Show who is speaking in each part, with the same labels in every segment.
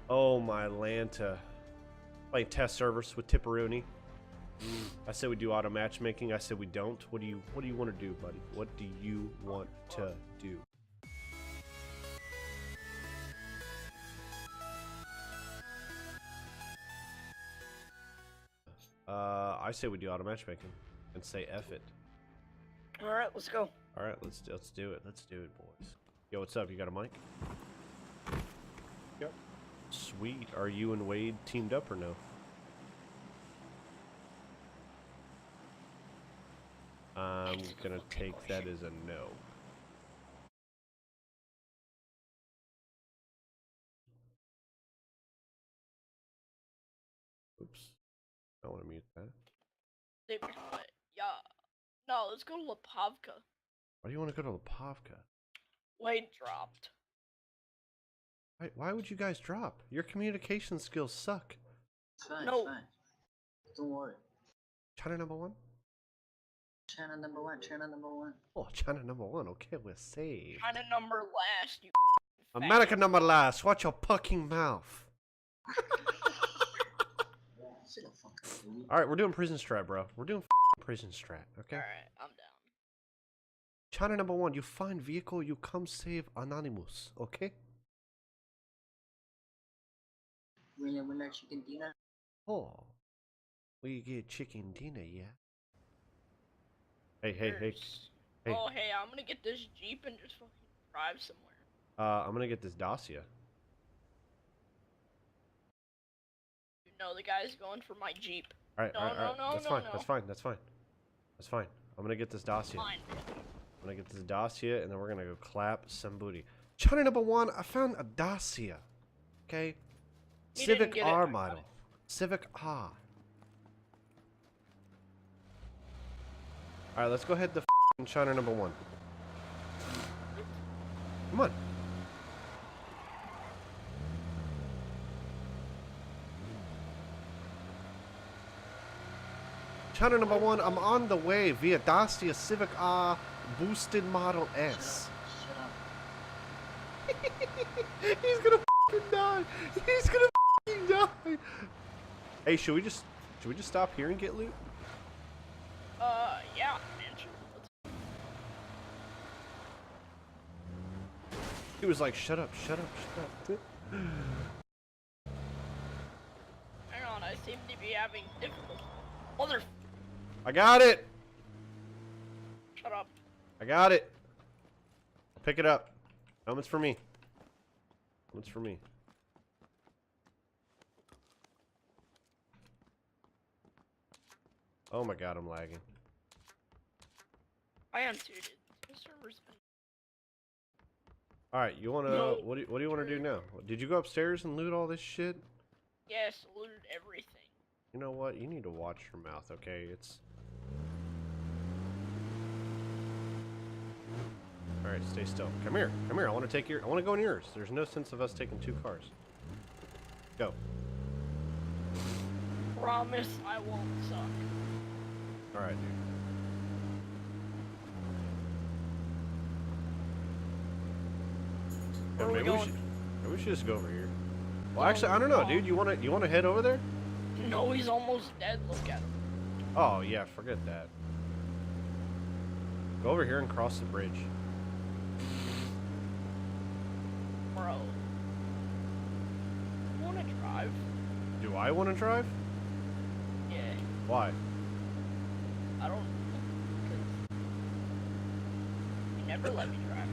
Speaker 1: Oh my Lanta. Playing test servers with Tipperoni. I said we do auto matchmaking. I said we don't. What do you want to do, buddy? What do you want to do? I say we do auto matchmaking and say F it.
Speaker 2: All right, let's go.
Speaker 1: All right, let's do it. Let's do it, boys. Yo, what's up? You got a mic?
Speaker 3: Yep.
Speaker 1: Sweet. Are you and Wade teamed up or no? I'm gonna take that as a no. Oops. I want to mute that.
Speaker 2: Yeah. No, let's go to Lepovka.
Speaker 1: Why do you want to go to Lepovka?
Speaker 2: Wade dropped.
Speaker 1: Why would you guys drop? Your communication skills suck.
Speaker 3: It's fine,
Speaker 2: No.
Speaker 3: it's fine. Don't worry.
Speaker 1: China number one?
Speaker 3: Channel number one, channel number one.
Speaker 1: Oh, China number one. Okay, we're safe.
Speaker 2: Kinda number last, you
Speaker 1: America number last. Watch your fucking mouth.
Speaker 3: Shut the fuck up, dude.
Speaker 1: All right, we're doing prison strat, bro. We're doing prison strat, okay?
Speaker 2: Alright, I'm down.
Speaker 1: China number one, you find vehicle, you come save Anonymous, okay?
Speaker 3: Winner, chicken dinner.
Speaker 1: Oh, we get chicken dinner, yeah? Hey. Hey.
Speaker 2: Oh, hey, I'm gonna get this Jeep and just fucking drive somewhere.
Speaker 1: I'm gonna get this Dacia.
Speaker 2: You know the guy's going for my Jeep.
Speaker 1: All right,
Speaker 2: No,
Speaker 1: all right, all right.
Speaker 2: no,
Speaker 1: That's
Speaker 2: no,
Speaker 1: fine.
Speaker 2: no.
Speaker 1: That's fine. I'm gonna get this Dacia.
Speaker 2: Fine.
Speaker 1: I'm gonna get this Dacia, and then we're gonna go clap some booty. China number one, I found a Dacia. Okay,
Speaker 2: You
Speaker 1: Civic
Speaker 2: didn't get it,
Speaker 1: R
Speaker 2: I got
Speaker 1: model.
Speaker 2: it.
Speaker 1: Civic R. All right, let's go ahead to China number one. Come on. China number one, I'm on the way via Dacia Civic R boosted Model S.
Speaker 3: Shut up.
Speaker 1: He's gonna fucking die. He's gonna fucking die. Hey, should we just stop here and get loot?
Speaker 2: Yeah, man. Sure.
Speaker 1: He was like, shut up.
Speaker 2: Hang on, I seem to be having difficulty. Mother.
Speaker 1: I got it.
Speaker 2: Shut up.
Speaker 1: I got it. I'll pick it up. Helmet's for me. Helmet's for me. Oh my god, I'm lagging.
Speaker 2: I am too, dude. This server's been...
Speaker 1: All right, you wanna?
Speaker 2: No.
Speaker 1: What do you want to do now? Did you go upstairs and loot all this shit?
Speaker 2: Yes, looted everything.
Speaker 1: You know what? You need to watch your mouth, okay? It's. All right, stay still. Come here. I want to take your. I want to go in yours. There's no sense of us taking two cars. Go.
Speaker 2: Promise I won't suck.
Speaker 1: All right, dude.
Speaker 2: Where are we
Speaker 1: maybe
Speaker 2: going?
Speaker 1: we should just go over here. Well, actually, I don't know, dude. You wanna head over there?
Speaker 2: No, he's almost dead. Look at him.
Speaker 1: Oh yeah, forget that. Go over here and cross the bridge.
Speaker 2: Bro. You wanna drive?
Speaker 1: Do I want to drive?
Speaker 2: Yeah.
Speaker 1: Why?
Speaker 2: I don't... Cause... You never let me drive.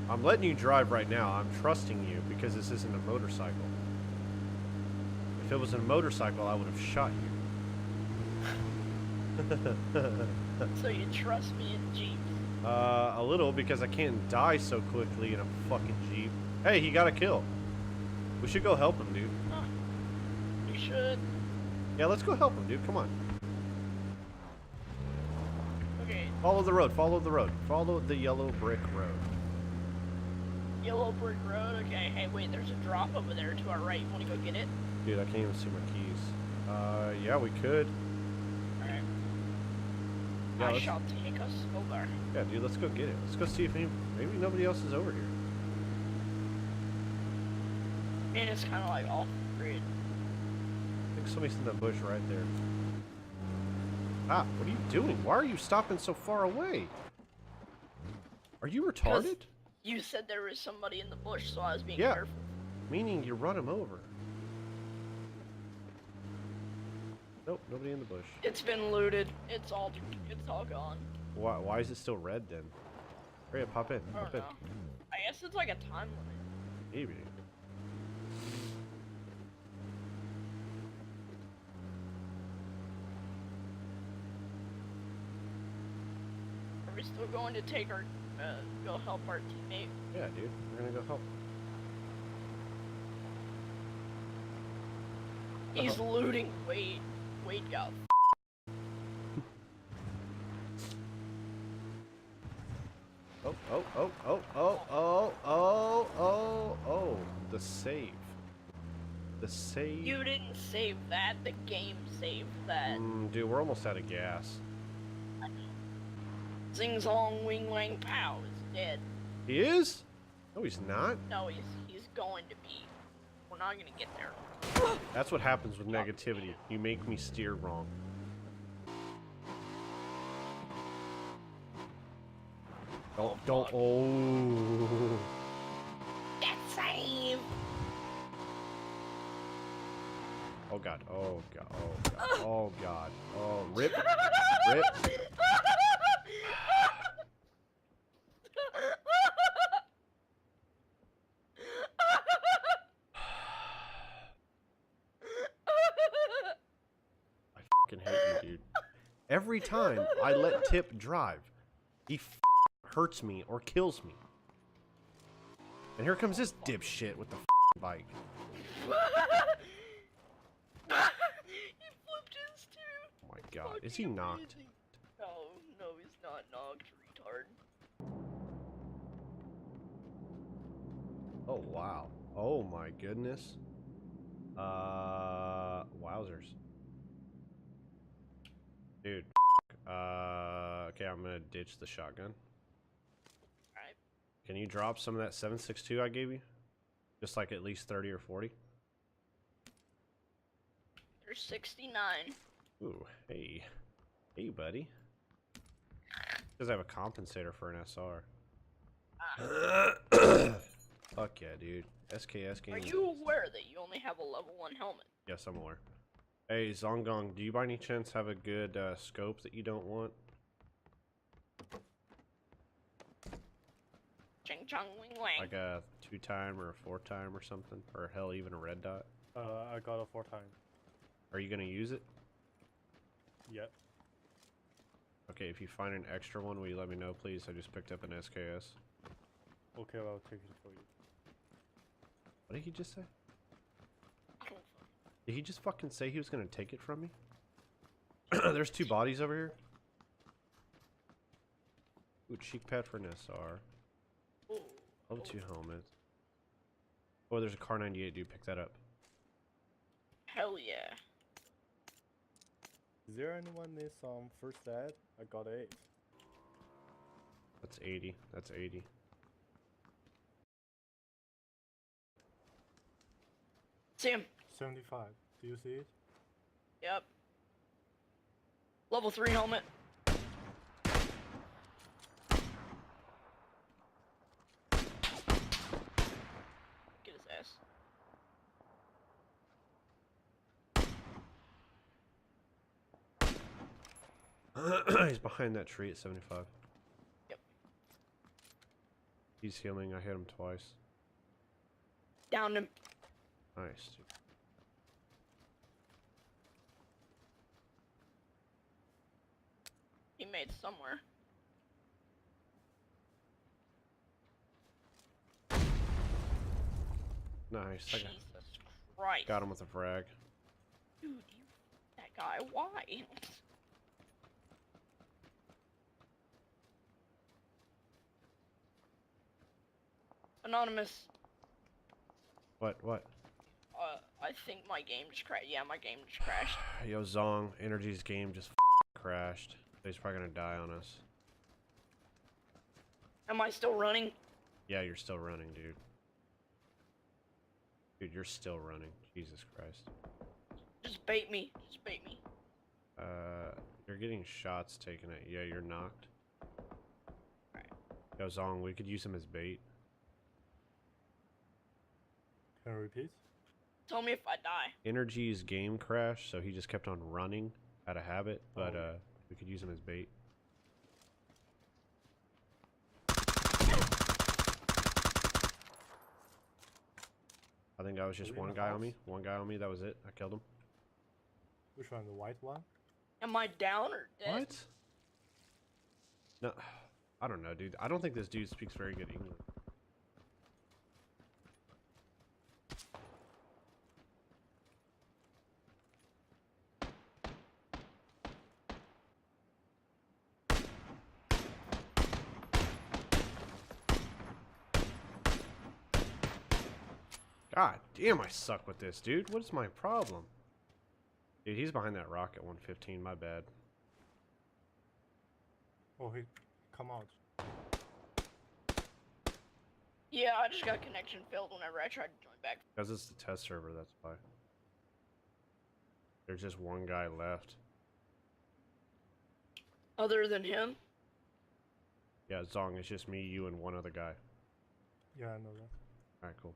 Speaker 1: I'm letting you drive right now. I'm trusting you because this isn't a motorcycle. If it was a motorcycle, I would have shot you.
Speaker 2: So you trust me in Jeeps?
Speaker 1: A little, because I can't die so quickly in a fucking Jeep. Hey, he got a kill. We should go help him, dude.
Speaker 2: Huh. You should.
Speaker 1: Yeah, let's go help him, dude. Come on.
Speaker 2: Okay,
Speaker 1: Follow the road. Follow the road. Follow the yellow brick road.
Speaker 2: yellow brick road. Okay, hey, wait, there's a drop over there to our right. You wanna go get it?
Speaker 1: Dude, I can't even see my keys. Yeah, we could.
Speaker 2: Alright.
Speaker 1: Yeah,
Speaker 2: I
Speaker 1: let's-
Speaker 2: shall take us over.
Speaker 1: Yeah, dude, let's go get it. Let's go see if maybe nobody else is over here.
Speaker 2: And it's kind of like off the grid.
Speaker 1: I think somebody's in that bush right there. Ah, what are you doing? Why are you stopping so far away? Are you retarded?
Speaker 2: You said there was somebody in the bush, so I was being
Speaker 1: Yeah.
Speaker 2: careful.
Speaker 1: Meaning you run him over. Nope, nobody in the bush.
Speaker 2: It's been looted. It's all gone.
Speaker 1: Why is it still red then? Hurry up, pop in,
Speaker 2: I
Speaker 1: pop
Speaker 2: don't
Speaker 1: in.
Speaker 2: know. I guess it's like a time limit.
Speaker 1: Maybe.
Speaker 2: Are we still going to take our, go help our teammate?
Speaker 1: Yeah, dude, we're gonna go help.
Speaker 2: He's looting. Wait got.
Speaker 1: Oh, the save. The save.
Speaker 2: You didn't save that. The game saved that.
Speaker 1: Dude, we're almost out of gas.
Speaker 2: Zing zong wing wang pow is dead.
Speaker 1: He is? No, he's not.
Speaker 2: No, he's going to be. We're not gonna get there.
Speaker 1: That's what happens with negativity. You make me steer wrong. Don't. Oh.
Speaker 2: That's save.
Speaker 1: Oh god. Oh god. Oh god. Oh god. Oh, rip. Rip. I fucking hate you, dude. Every time I let Tip drive, he hurts me or kills me. And here comes this dipshit with the bike.
Speaker 2: He flipped his too.
Speaker 1: Oh my god. Is he knocked?
Speaker 2: No, he's not knocked, retard.
Speaker 1: Oh wow. Oh my goodness. Wowzers. Dude. Okay, I'm gonna ditch the shotgun.
Speaker 2: Alright.
Speaker 1: Can you drop some of that 7.62 I gave you? Just like at least 30 or 40?
Speaker 2: There's 69.
Speaker 1: Ooh, hey. Hey, buddy. Because I have a compensator for an SR. Fuck yeah, dude. SKS game.
Speaker 2: Are you aware that you only have a level 1 helmet?
Speaker 1: Yes, I'm aware. Hey, Zongong, do you by any chance have a good scope that you don't want?
Speaker 2: Ching chong wing wang.
Speaker 1: Like a 2-time or a 4-time or something? Or hell, even a red dot?
Speaker 4: I got a 4-time.
Speaker 1: Are you gonna use it?
Speaker 4: Yep.
Speaker 1: Okay, if you find an extra one, will you let me know, please? I just picked up an SKS.
Speaker 4: Okay, well, I'll take it for you.
Speaker 1: What did he just say?
Speaker 2: I don't
Speaker 1: Did he just fucking say he was gonna take it from me? There's 2 bodies over here. Ooh, cheek pad for an SR.
Speaker 2: Ooh.
Speaker 1: Level 2 helmet. Oh, there's a car 98, dude. Pick that up.
Speaker 2: Hell yeah.
Speaker 4: Is there anyone needs some first aid? I got 8.
Speaker 1: That's 80. That's 80.
Speaker 2: See him.
Speaker 4: 75. Do you see it?
Speaker 2: Yep. Level 3 helmet. Get his ass.
Speaker 1: He's behind that tree at 75.
Speaker 2: Yep.
Speaker 1: He's healing. I hit him twice.
Speaker 2: Downed him.
Speaker 1: Nice, dude.
Speaker 2: He made somewhere.
Speaker 1: Nice. I
Speaker 2: Jesus Christ.
Speaker 1: got him with a frag.
Speaker 2: Dude, you that guy. Why? Anonymous.
Speaker 1: What?
Speaker 2: I think my game just crashed. Yeah, my game just crashed.
Speaker 1: Yo, Zong, Energy's game just crashed. He's probably gonna die on us.
Speaker 2: Am I still running?
Speaker 1: Yeah, you're still running, dude. Dude, you're still running. Jesus Christ.
Speaker 2: Just bait me. Just bait me.
Speaker 1: You're getting shots taken at you. Yeah, you're knocked.
Speaker 2: Alright.
Speaker 1: Yo, Zong, we could use him as bait.
Speaker 4: Can you repeat?
Speaker 2: Tell me if I die.
Speaker 1: Energy's game crashed, so he just kept on running out of habit, but
Speaker 4: Oh.
Speaker 1: we could use him as bait. I think that was just
Speaker 4: Are we in
Speaker 1: one
Speaker 4: the
Speaker 1: guy on
Speaker 4: house?
Speaker 1: me. One guy on me, that was it. I killed him.
Speaker 4: Which one? The white one?
Speaker 2: Am I down or dead?
Speaker 1: What? No, I don't know, dude. I don't think this dude speaks very good English. God damn, I suck with this, dude. What is my problem? Dude, he's behind that rock at 115. My bad.
Speaker 4: Oh, he come out.
Speaker 2: Yeah, I just got connection failed whenever I tried to join back.
Speaker 1: Because it's the test server, that's why. There's just one guy left.
Speaker 2: Other than him?
Speaker 1: Yeah, Zong, it's just me, you, and one other guy.
Speaker 4: Yeah, I know that.
Speaker 1: Alright, cool.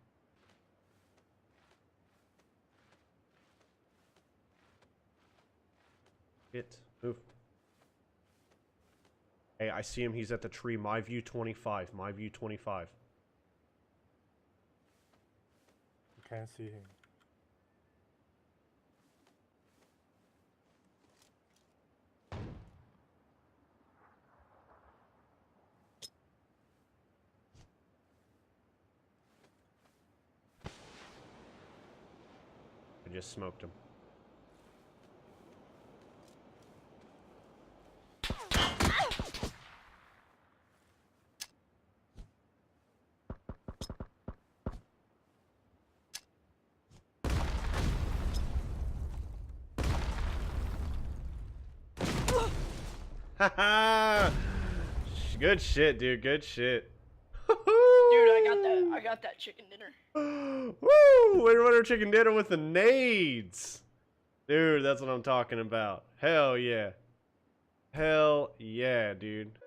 Speaker 1: Hit. Move. Hey, I see him. He's at the tree. My view 25. My view 25.
Speaker 4: You can't see him.
Speaker 1: I just smoked him. Haha! Good shit, dude. Good shit.
Speaker 2: Dude, I got that chicken dinner.
Speaker 1: Woo! Way to run our chicken dinner with the nades. Dude, that's what I'm talking about. Hell yeah. Hell yeah, dude.